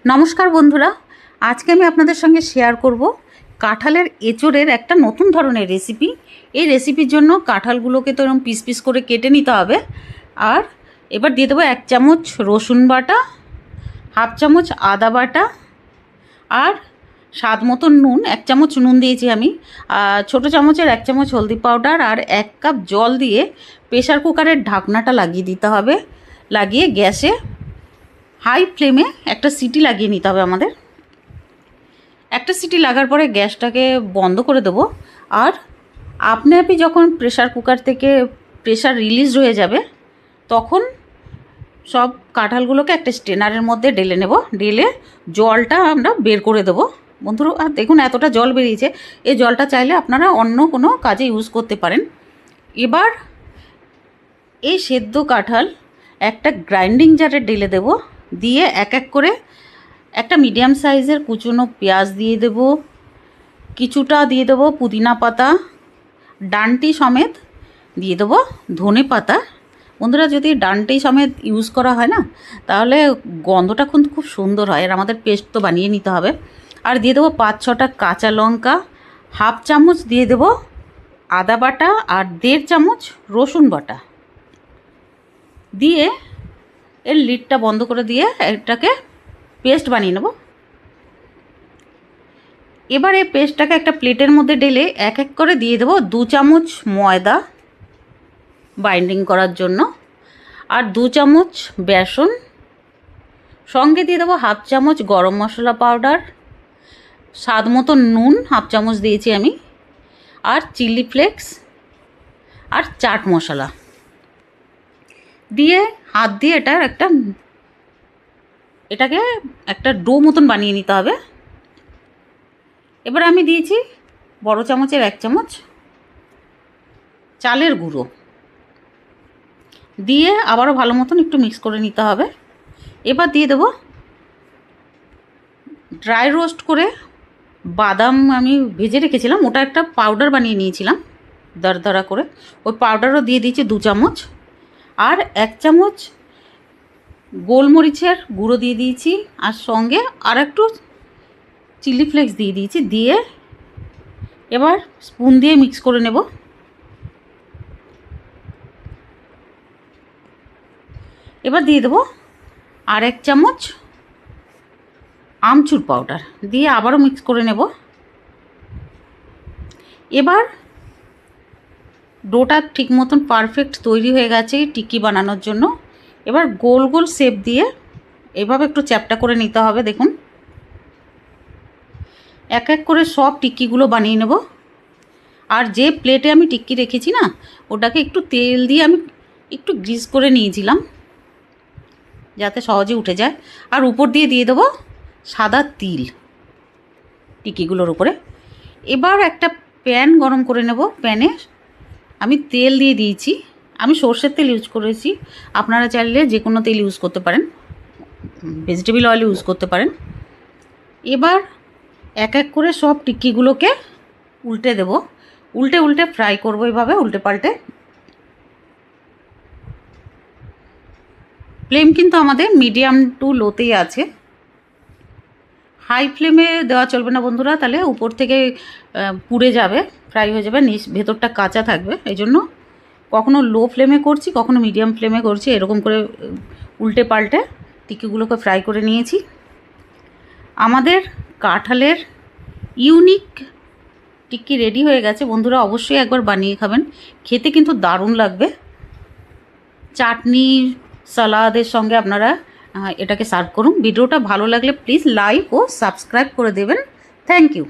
নমস্কার বন্ধুরা, আজকে আমি আপনাদের সঙ্গে শেয়ার করব কাঁঠালের এঁচোড়ের একটা নতুন ধরনের রেসিপি। এই রেসিপির জন্য কাঁঠালগুলোকে তো এরকম পিস পিস করে কেটে নিতে হবে। আর এবার দিয়ে দেবো 1 চামচ রসুন বাটা, হাফ চামচ আদা বাটা, আর স্বাদ মতো নুন, 1 চামচ নুন দিয়েছি আমি, ছোটো চামচের 1 চামচ হলদি পাউডার, আর 1 কাপ জল দিয়ে প্রেশার কুকারের ঢাকনাটা লাগিয়ে দিতে হবে। লাগিয়ে গ্যাসে হাই ফ্লেমে একটা সিটি লাগিয়ে নিতে হবে আমাদের। একটা সিটি লাগার পরে গ্যাসটাকে বন্ধ করে দেবো। আর আপনি যখন প্রেশার কুকার থেকে প্রেশার রিলিজ হয়ে যাবে তখন সব কাঁঠালগুলোকে একটা স্ট্রেনারের মধ্যে ঢেলে নেব। ঢেলে জলটা আমরা বের করে দেবো। বন্ধুরা দেখুন এতটা জল বেরিয়েছে। এই জলটা চাইলে আপনারা অন্য কোনো কাজে ইউজ করতে পারেন। এবার এই সেদ্ধ কাঁঠাল একটা গ্রাইন্ডিং জারে ঢেলে দেবো। দিয়ে এক এক করে একটা মিডিয়াম সাইজের কুচনো পেঁয়াজ দিয়ে দেব, কিছুটা দিয়ে দেবো পুদিনা পাতা, ডান্টি সমেত দিয়ে দেবো ধনে পাতা। বন্ধুরা যদি ডান্টি সমেত ইউজ করা হয় না তাহলে গন্ধটা কিন্তু খুব সুন্দর হয়। আর আমাদের পেস্ট তো বানিয়ে নিতে হবে। আর দিয়ে দেবো 5-6টা কাঁচা লঙ্কা, হাফ চামচ দিয়ে দেবো আদা বাটা, আর 1.5 চামচ রসুন বাটা দিয়ে এর লিডটা বন্ধ করে দিয়ে এটাকে পেস্ট বানিয়ে নেব। এবার এই পেস্টটাকে একটা প্লেটের মধ্যে ঢেলে এক এক করে দিয়ে দেবো 2 চামচ ময়দা বাইন্ডিং করার জন্য, আর 2 চামচ বেসন, সঙ্গে দিয়ে দেবো হাফ চামচ গরম মশলা পাউডার, স্বাদ মতো নুন হাফ চামচ দিয়েছি আমি, আর চিলি ফ্লেক্স আর চাট মশলা দিয়ে হাত দিয়ে এটাকে একটা ডো মতন বানিয়ে নিতে হবে। এবার আমি দিয়েছি বড় চামচের 1 চামচ চালের গুঁড়ো দিয়ে আবারও ভালো মতন একটু মিক্স করে নিতে হবে। এবার দিয়ে দেবো ড্রাই রোস্ট করে বাদাম আমি ভেজে রেখেছিলাম, ওটা একটা পাউডার বানিয়ে নিয়েছিলাম দরদরা করে। ওই পাউডারও দিয়ে দিয়েছি 2 চামচ, আর 1 চামচ গোলমরিচের গুঁড়ো দিয়ে দিয়েছি, আর সঙ্গে আর একটু চিলি ফ্লেক্স দিয়ে দিয়েছি। দিয়ে এবার স্পুন দিয়ে মিক্স করে নেব। এবার দিয়ে দেবো আর 1 চামচ আমচুর পাউডার দিয়ে আবারও মিক্স করে নেব। এবার ডোটা ঠিক মতন পারফেক্ট তৈরি হয়ে গেছে টিক্কি বানানোর জন্য। এবার গোল গোল শেপ দিয়ে এভাবে একটু চ্যাপটা করে নিতে হবে। দেখুন এক এক করে সব টিক্কিগুলো বানিয়ে নেব। আর যে প্লেটে আমি টিক্কি রেখেছি না ওটাকে একটু তেল দিয়ে আমি একটু গ্রিস করে নিয়েছিলাম যাতে সহজে উঠে যায়। আর উপর দিয়ে দিয়ে দেবো সাদা তিল টিক্কিগুলোর উপরে। এবার একটা প্যান গরম করে নেব। প্যানে আমি তেল দিয়ে দিয়েছি, আমি সর্ষের তেল ইউজ করেছি, আপনারা চাইলে যে কোনো তেল ইউজ করতে পারেন, ভেজিটেবল অয়েল ইউজ করতে পারেন। এবার এক এক করে সব টিক্কিগুলোকে উল্টে দেব, উল্টে উল্টে ফ্রাই করবো এইভাবে উল্টে পাল্টে। ফ্লেম কিন্তু আমাদের মিডিয়াম টু লোতেই আছে, হাই ফ্লেমে দেওয়া চলবে না বন্ধুরা, তাহলে উপর থেকে পুড়ে যাবে, ফ্রাই হয়ে যাবে, ভেতরটা কাঁচা থাকবে। এই জন্য কখনো লো ফ্লেমে করছি কখনো মিডিয়াম ফ্লেমে করছি। এরকম করে উল্টে পাল্টে টিক্কিগুলোকে ফ্রাই করে নিয়েছি। আমাদের কাঁঠালের ইউনিক টিক্কি রেডি হয়ে গেছে বন্ধুরা, অবশ্যই একবার বানিয়ে খাবেন, খেতে কিন্তু দারুণ লাগবে। চাটনি সালাদের সঙ্গে আপনারা এটাকে সার্ভ করুন। ভিডিওটা ভালো লাগলে প্লিজ লাইক ও সাবস্ক্রাইব করে দেবেন। Thank you.